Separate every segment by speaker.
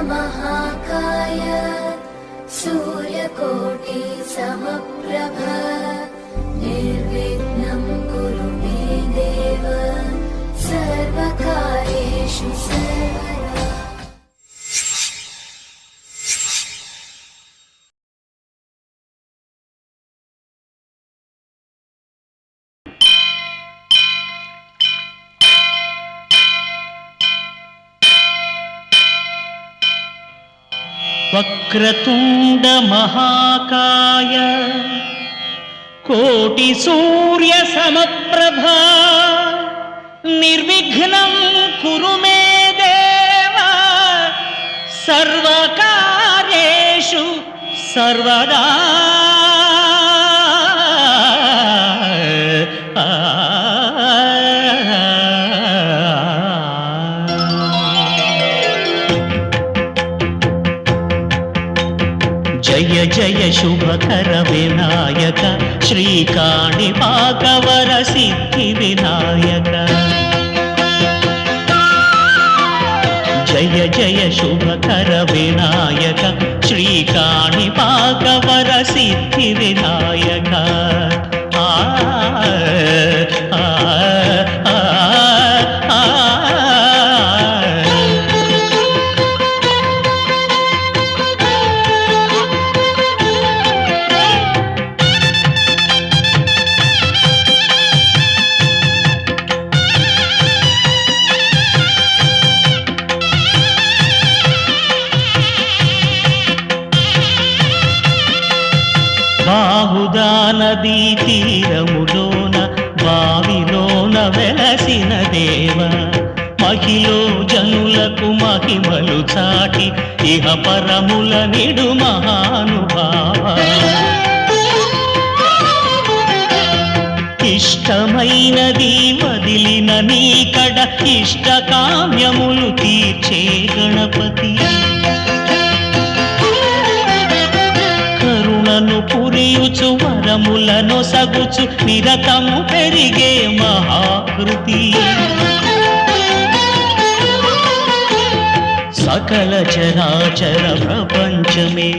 Speaker 1: महाकाय सूर्यकोटि समप्रभ निर्विघ्नं कुरु मे देव सर्वकार्येषु सर्वदा।
Speaker 2: वक्रतुंड महाकाय कोटि सूर्य समप्रभा निर्विघ्नं कुरु मे देव सर्वकार्येषु सर्वदा। जय जय शुभकर विनायक श्रीकाणिपाकवर सिद्धि विनायक। जय जय शुभकर विनायक श्रीकाणिपाकवर सिद्धि विनायक। आ బాహుదా నదీ తీరములోన బావిలోన వెలసిన దేవ మహిలో జనులకు మహిమలు చాటి ఇహ పరముల నిడు మహానుభావ। ఇష్టమైనది వదిలిన నీకడ ఇష్ట కామ్యములు తీర్చే గణపతి। కరుణను పురియుచు వరములను సగుచు నిరతము పెరిగే మహాకృతి। సకల చరాచర ప్రపంచమే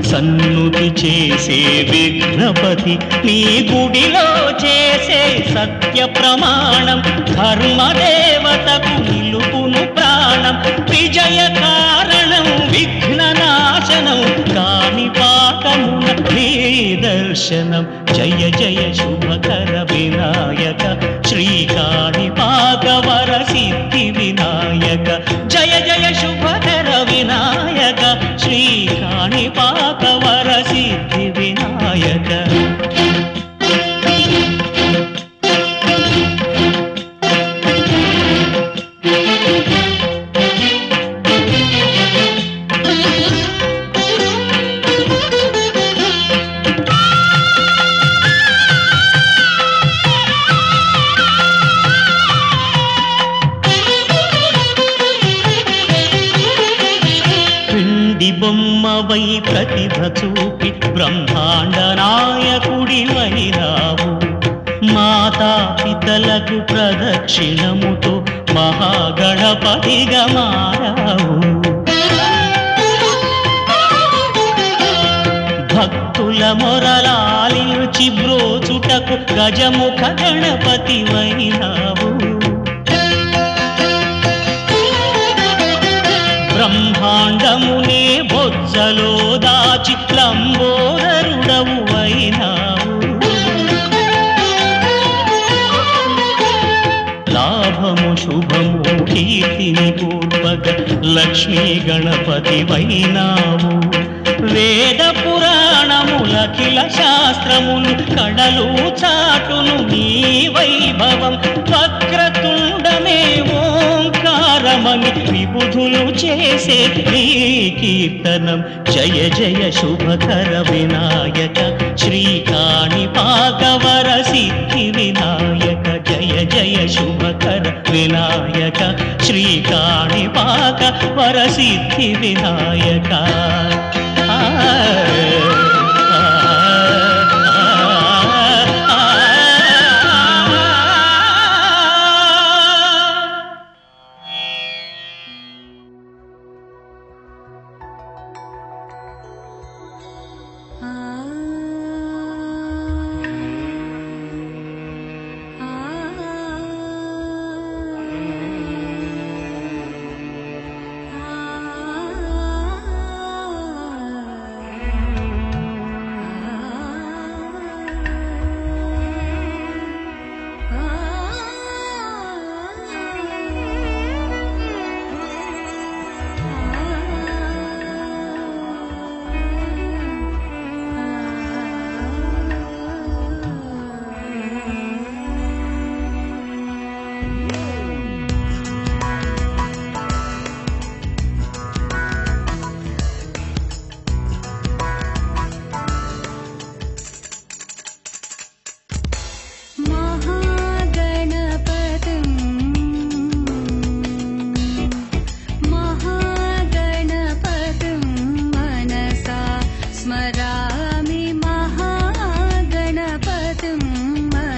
Speaker 2: సన్నుతి చేసే విఘ్నపతి నీ గుడిలో చేసే సత్య ప్రమాణం ధర్మదేవతకు నిలుపును ప్రాణం। విజయ కారణం విఘ్న నాశనం కాణిపాకమున నీ దర్శనం। జయ జయ శుభకర వినాయక శ్రీకాణిపాకవర సిద్ధి వినాయక। జయ జయ శుభకర వినాయక శ్రీకాణిపాకవర సిద్ధి వినాయక। బొమ్మవై ప్రతిభ చూపి బ్రహ్మాండ నాయకుడివైనావు। మాతా పితలకు ప్రదక్షిణముతో మహాగణపతిగా మారావు। భక్తుల మొరలాలించి బ్రోచుటకు గజముఖ గణపతివైనావు। బ్రహ్మాండమునే బొజ్జలో దాచి లంబోదరుడవు అయినావు। లాభము శుభము కీర్తిని పూర్వక లక్ష్మీ గణపతి వైనావు। వేద పురాణములఖిల శాస్త్రములు కడలు చాటును నీ వైభవం। వక్రతుండమే ఓంకారమని విబుధులు చేసే నీ కీర్తనం। జయ జయ శుభకర వినాయక శ్రీకాణిపాకవర సిద్ధి వినాయక। జయ జయ శుభకర వినాయక శ్రీకాణిపాకవర సిద్ధి వినాయక।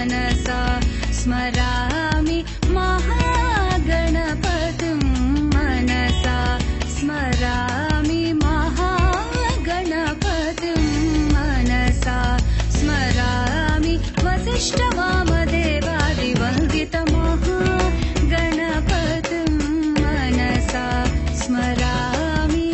Speaker 3: मनसा स्मरामि महागणपतिं मनसा स्मरामि महागणपतिं मनसा स्मरामि वसिष्ठवामदेवादिवन्दितमहागणपतिं मनसा स्मरामि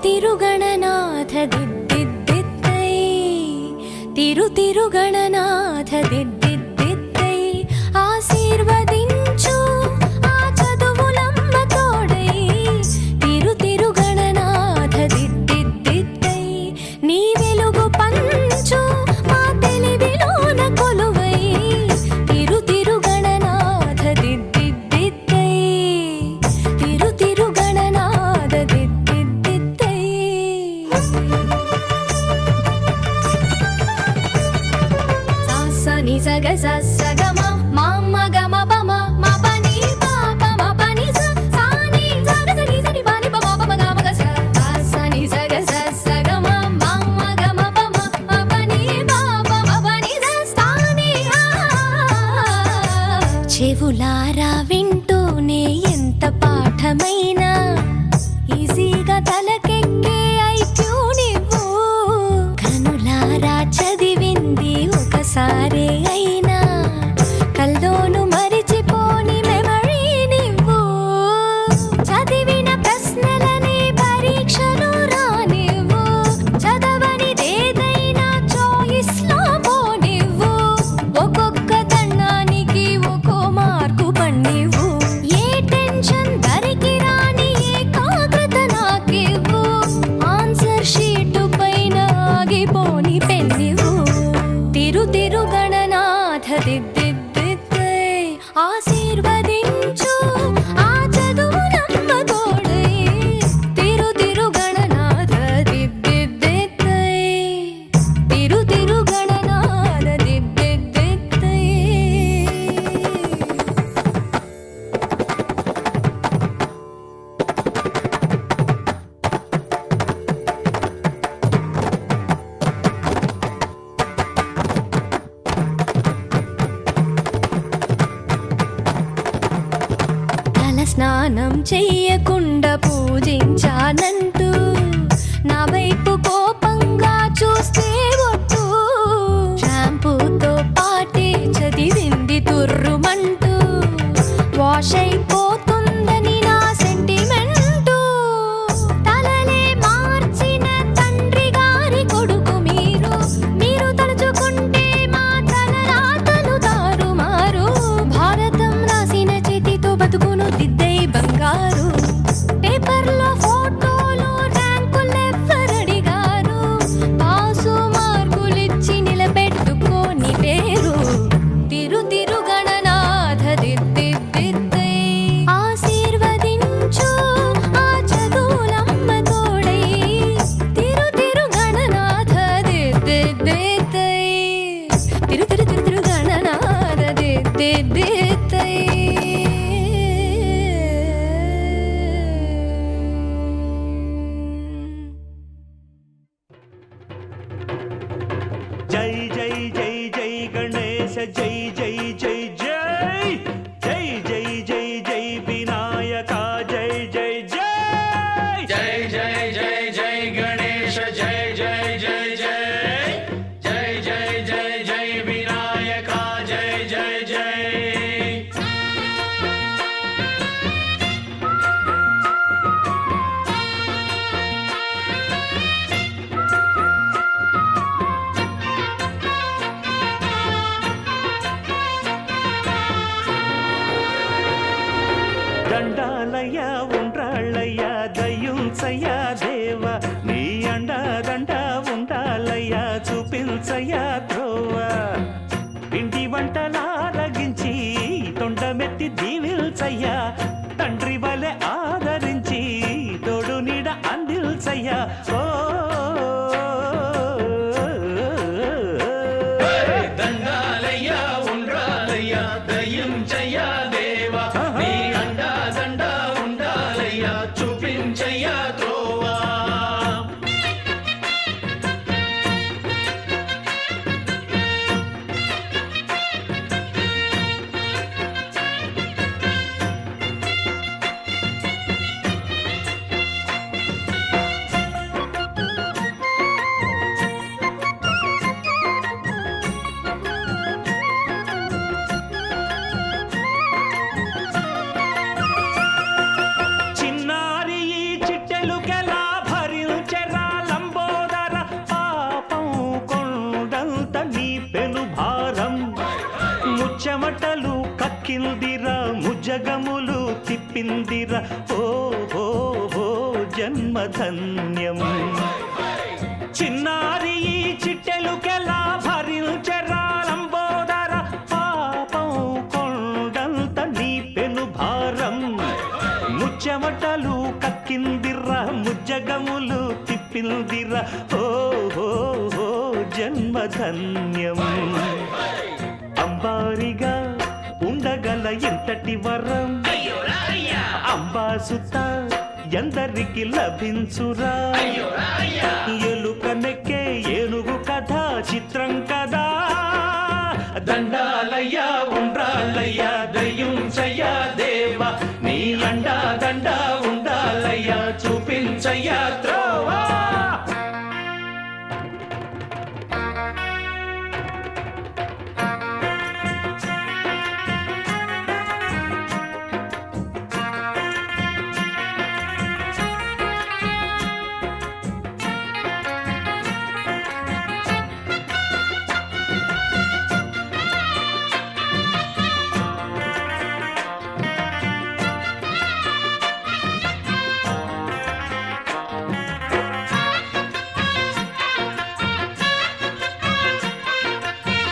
Speaker 4: తిరుగణనాథ దిద్దిద్దిత్తై తిరుగణనాథ దిద్దిద్దిత్తై ఆశీర్వదించు ఆ చదువులమ్మ తోడై తిరుగణనాథ దిద్దిద్దిత్తై నీ వెలుగు పంచు మా తెలివిలోన కొలువై తిరుగణనాథ దిద్దిద్దిత్తై తిరుగణనాథ దిద్దిద్దిత్తై సాసని సగ సగమ మామ గమ పమ మ పని పాప మ పని స సాని సగ సని సని పని పమ పమ గమ గ స సాసని సగ సగమ మామ గమ పమ మ పని పాప మ పని స సాని చెవులారా వింటూనే ఎంత పాఠమైనా ఈజీగా తలకెక్కే ఐక్యూ నువ్వు కనులారా చదివింది ఒకసారే అయినా కల్లోను మరిచిపోని మెమరీ నువ్వు చదివిన ప్రశ్నలని పరీక్షలు రానివ్వు చదవనిదేదైనా చాయిస్ లో పోనివ్వు ఒక్కొక్క దండానికి ఒక్కో మార్కు పండివ్వు ఏ టెన్షన్ దరికి రాని ఏకాగ్రత నాకివ్వు ఆన్సర్ షీటు పైన ఆగిపోని పెన్నివ్వు తిరుగణనాథ దిద్దిద్దిత్తై ఆశీర్వదించు ఆ చదువులమ్మ తోడై తిరుగణనాథ దిద్దిద్దిత్తై తిరుగణనాథ దిద్దిద్దిత్తై చెయ్యకుండా పూజించానంటూ నా వైపు కోపంగా చూస్తే ఒట్టు షాంపూతో పాటే చదివింది తుర్రుమంటూ వాష్ అయిపోతుందని నా సెంటిమెంటు తలలే మార్చిన తండ్రి గారి కొడుకు మీరు తలుచుకుంటే మా తలరాతలు తారుమారు భారతం రాసిన చేతితో బతుకును దిద్దై బంగారు పేపర్లో ఫోటోలు ర్యాంకులెవ్వరడిగారు పాసు మార్కులిచ్చి నిలబెట్టుకోని పేరు తిరు గణనాథ దిద్దిద్దిద్దై ఆశీర్వదించు ఆ చదువులమ్మ తోడై తిరు గణనాథ దిద్దిద్దిద్దై తిరు గణనాథ దిద్దిద్దిద్దై
Speaker 5: జై జై జై జై గణేశ జై జై జై జై జై జై జై జై వినాయక జై జై జై
Speaker 6: జై జై జై జై గణేశ జై జై జై జై జై జై జై జై వినాయక జై జై జై
Speaker 5: దండాలయ్య ఉండ్రాళ్ళయ్య దయ్యుంచయ్య దేవ నీ అండ దండ ఉండాలయ్య చూపించయ్య త్రోవ పిండి వంటలారగించి తొండమెత్తి దీవిల్చయ్య తండ్రి వలె ఆదరించి తోడు నీడ అందిల్చయ్య ఓ
Speaker 6: దండాలయ్య ఉండ్రాలయ్య దయ్యం చెయ్య దేవ నీ అండా దండ ఉండాలయ్య చూపించయ్య త్రోవా
Speaker 5: చిన్నారి ఈ చిట్టెలుకెలా భరించెరా లంబోదర పాపం కొండంత నీ పెను భారం ముచ్చమటలు కక్కిందిరా ముజగములు తిప్పిందిరా ఓ ఓ ఓ జన్మధన్యం చిన్నారి ఈ చిట్టెలుకెలా భరించెరా లంబోదర పాపం కొండంత నీ పెను భారం ముచ్చమటలు కక్కిందిరా ముజ్జగములు తిప్పిందిరా ఓ ఓ ఓ జన్మధన్యం అంబారిగా ఉండగల ఎంతటి వరం అంబాసుత ఎందరికి లభించురా ఎలుక నెక్కే ఏనుగు కథ చిత్రం కదా దండాలయ్య ఉండ్రాలయ్య దయ్యుంచయ్య దేవ నీ అండా దండ ఉండాలయ్య చూపించయ్య త్రోవా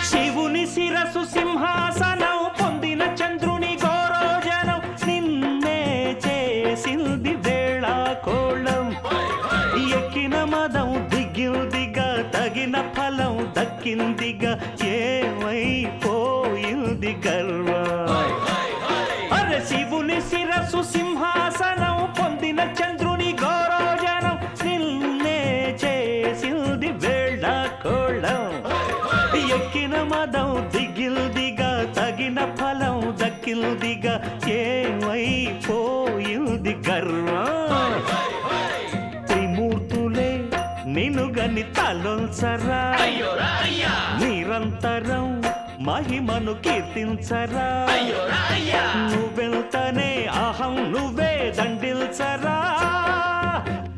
Speaker 5: శివుని శిరసు సింహాసనం పొందిన చంద్రుని గోరోజనం నిన్నే చేసింది వేళ కోళం ఎక్కిన మదం దిగిందిగా తగిన ఫలం దక్కిందిగా ఏమైపోయింది గర్వం అరే శివుని శిరసు సింహాసనం పొందిన చంద్రుని గౌరవజనం నిన్నే చేసింది వేళ కోళం ఎక్కిన మదం దిగిల్దిగా తగిన ఫలం దక్కిల్దిగా ఏమైపోయింది కొల్చరా
Speaker 6: అయ్యోరా అయ్యా
Speaker 5: నిరంతరం మహిమను కీర్తించరా
Speaker 6: అయ్యోరా అయ్యా
Speaker 5: నువ్వెంతనే అహం నువ్వే దండిల్చరా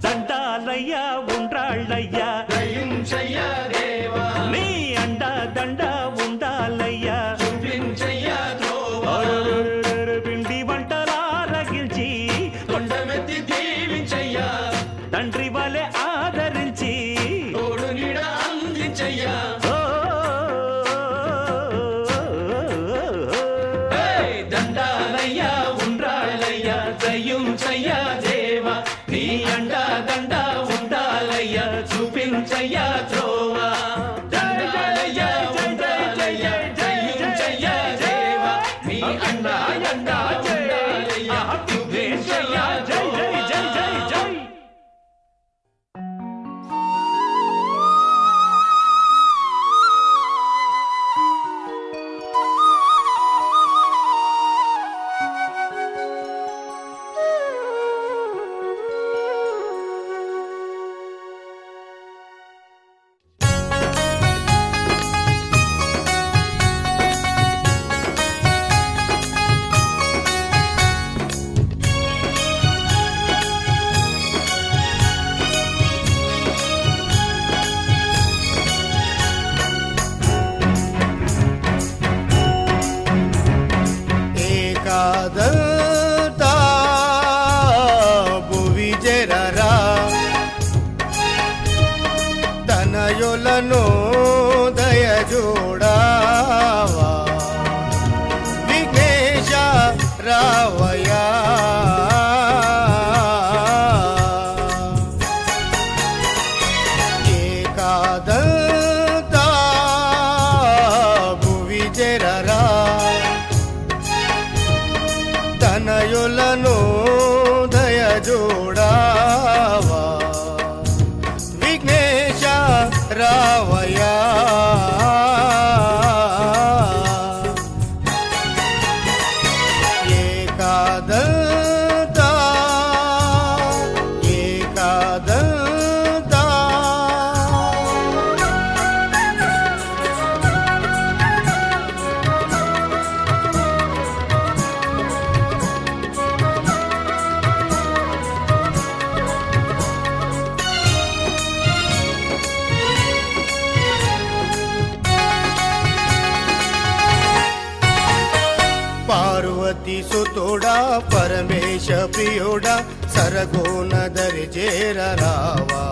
Speaker 5: దండాలయ్యా ఉండ్రాళ్ళయ్యా
Speaker 6: దయించయ్యా దేవా
Speaker 5: నీ అండ దండ ఉండాలయ్యా
Speaker 6: చూపించయ్యా త్రోవా
Speaker 5: పిండి వంటలారగించి
Speaker 6: కొండమెత్తి దీవించయ్యా
Speaker 5: తండ్రి వలె ఆదరించి
Speaker 6: తోడు నీడ అందించయ్యా ఏయ్ దండాలయ్యా ఉండ్రాళ్ళయ్యా దయించయ్యా దేవా నీ అండా దండ ఉండాలయ్యా చూపించయ్యా త్రోవా దండాలయ్యా ఉండాలయ్యా దయించయ్యా దేవా నీ అండా దండ ఉండాలయ్యా చూపించయ్యా
Speaker 5: జై జై జై జై జై
Speaker 7: ఏకాదంతా భువి జరరా తనయులను దయజోడావా విఘ్నేశ రావయా ఏకాదంతా భువి జరరా తనయులను దయజోడావా విఘ్నేశ రావయా ఏకాదంతా ఏకాదంతా పార్వతి సుతుడా పరమేశ ప్రియుడా సరగోన దరి చేరరావా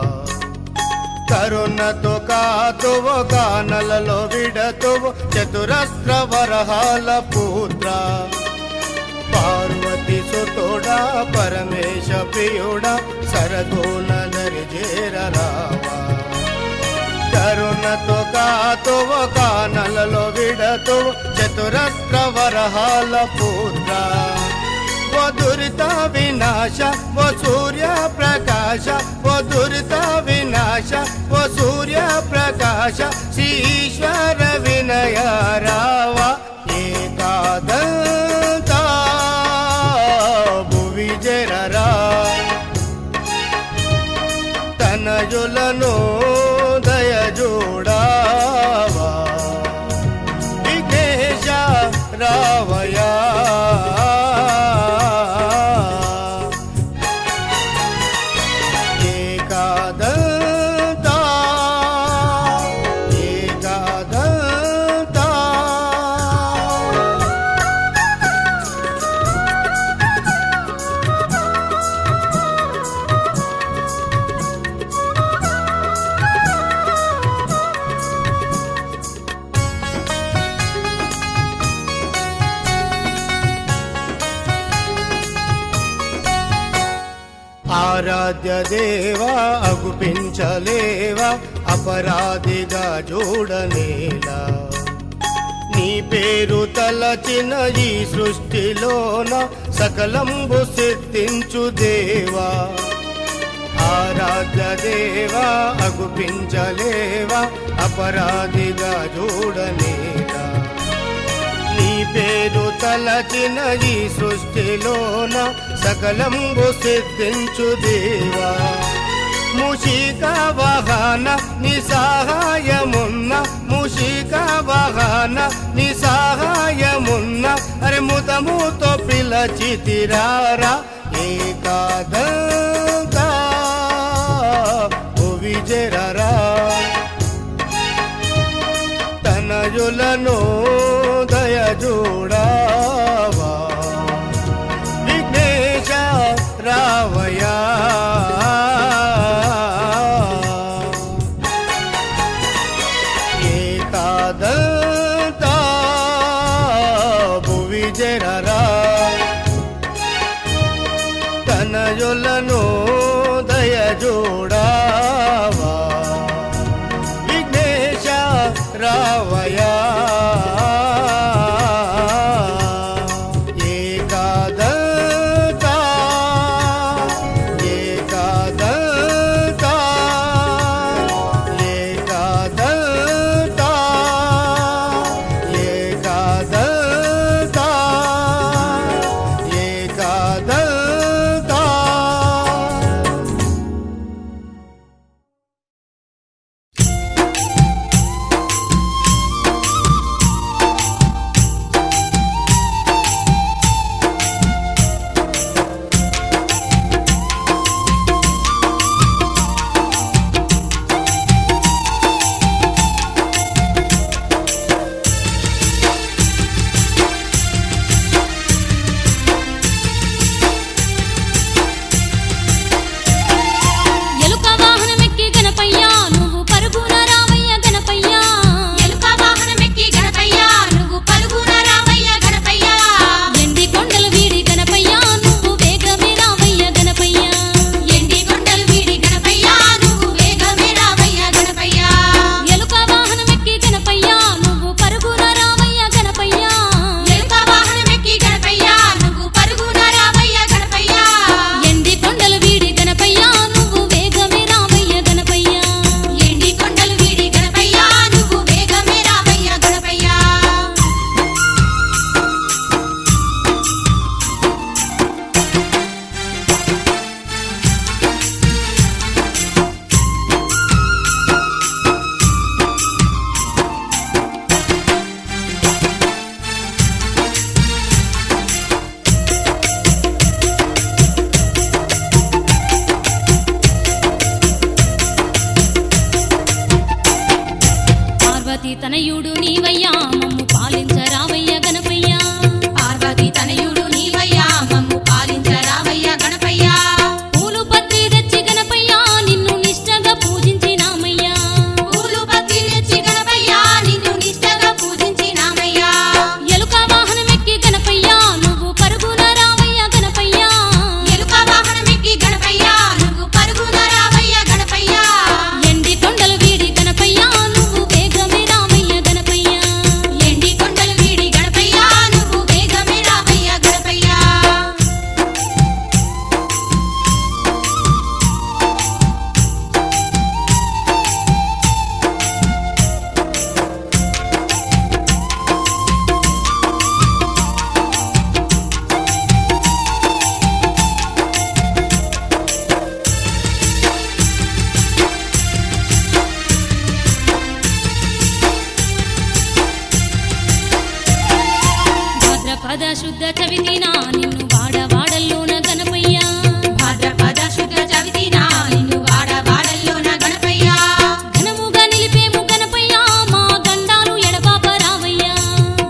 Speaker 7: కరుణతో కాతువు కానలలో విడతువు చతురస్ర వరహాల పుత్ర పార్వతి సుతుడా పరమేశ ప్రియుడా సరగోన దరి చేరరావా కరుణతో కాతువు కానలలో విడతువు చతురస్ర వరహాల పుత్ర ఓ దురిత వినాశ ఓ సూర్య ప్రకాశ ఓ దురిత వినాశ ఓ సూర్య ప్రకాశ శ్రీశ్వర వినయ రావా ఏకాదంతా భువి జరరా తనయులను దయజోడావా విఘ్నేశ రావయా ఏకాదంతా ఏకాదంతా ఆరాధ్య దేవా అగుపించలేవా అపరాధిగా చూడనేలా నీ పేరు తలచిన ఈ సృష్టిలోన సకలంబు సిద్ధించు దేవా ఆరాధ్య దేవా అగుపించలేవా అపరాధిగా చూడనేలా నీ పేరు తలచిన ఈ సృష్టిలోన సకలంబు సిద్ధించు దేవా మూషిక వాహన నీ సహాయమున్న మూషిక వాహన నీ సహాయమున్న అరే ముతముతో పిలచితిరారా ఏకాదంత విజయరా తనయులను దయ చూడావా విఘ్నేశ రావయా ఏకాదంత భువి జరరా తనయులను దయ చూడావా విఘ్నేశ రావయా ఏకాదంత ఏకాదంత ఏకాదంత ఏకాదంత ఏకాదంత
Speaker 4: ఎలుక వాహనమెక్కి గణపయ్య నువ్వు పరుగున రావయ్య గణపయ్య ఎలుక వాహనమెక్కి గణపయ్య నువ్వు పరుగున రావయ్య గణపయ్య ఎండి కొండలు వీడి గణపయ్య నువ్వు వేగమే రావయ్య గణపయ్య ఎండి కొండలు వీడి గణపయ్య నువ్వు వేగమే రావయ్య గణపయ్య ఎలుక వాహనమెక్కి గణపయ్య నువ్వు పరుగున రావయ్య గణపయ్య ఎలుక వాహనమెక్కి గణపయ్య నువ్వు పరుగున రావయ్య గణపయ్య ఎండి కొండలు వీడి గణపయ్య నువ్వు వేగమే రావయ్య గణపయ్య ఎండి కొండలు వీడి గణపయ్య నువ్వు వేగమే రావయ్య గణపయ్య పార్వతీ తనయుడు నీవయ్యా మమ్ము పాలించరావయ్య గణపయ్య పార్వతీ తనయుడు నీవయ్యా మమ్ము పాలించరావయ్య గణపయ్య పూలు పత్రి తెచ్చి గణపయ్య నిన్ను నిష్టగా పూజించినామయ్యా పూలు పత్రి తెచ్చి గణపయ్య నిన్ను నిష్టగా పూజించినామయ్యా ఎలుక వాహనమెక్కి గణపయ్య నువ్వు పరుగున రావయ్య గణపయ్య ఎలుక వాహనమెక్కి గణపయ్య నువ్వు పరుగున రావయ్య గణపయ్య ఎండి కొండలు వీడి గణపయ్య నువ్వు వేగమే రావయ్య గణపయ్య ఎండి కొండలు వీడి గణపయ్య నువ్వు వేగమే రావయ్య గణపయ్య భాద్రపద శుద్ధ చవితినా నిన్ను వాడవాడల్లోన గణపయ్య భాద్రపద శుద్ధ చవితినా నిన్ను వాడవాడల్లోన గణపయ్య ఘనముగా నిలిపేము గణపయ్య మా గండాలు ఎడబాప రావయ్య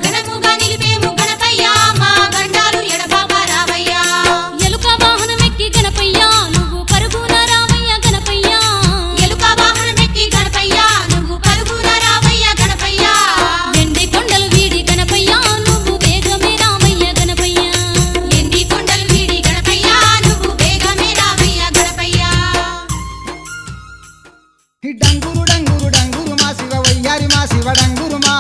Speaker 4: ఘనముగా నిలిపేము గణపయ్య మా గండాలు ఎడబాప రావయ్య ఎలుక వాహనమెక్కి గణపయ్య నువ్వు పరుగున రావయ్య గణపయ్య ఎలుక వాహనమెక్కి గణపయ్య నువ్వు పరుగున రావయ్య గణపయ్య ఎండి కొండలు వీడి గణపయ్య నువ్వు వేగమే రావయ్య గణపయ్య ఎండి కొండలు వీడి గణపయ్య నువ్వు వేగమే రావయ్య గణపయ్య
Speaker 8: డంగురు డంగురు డంగురు మా శివ వయ్యారి మా శివ డంగురు మా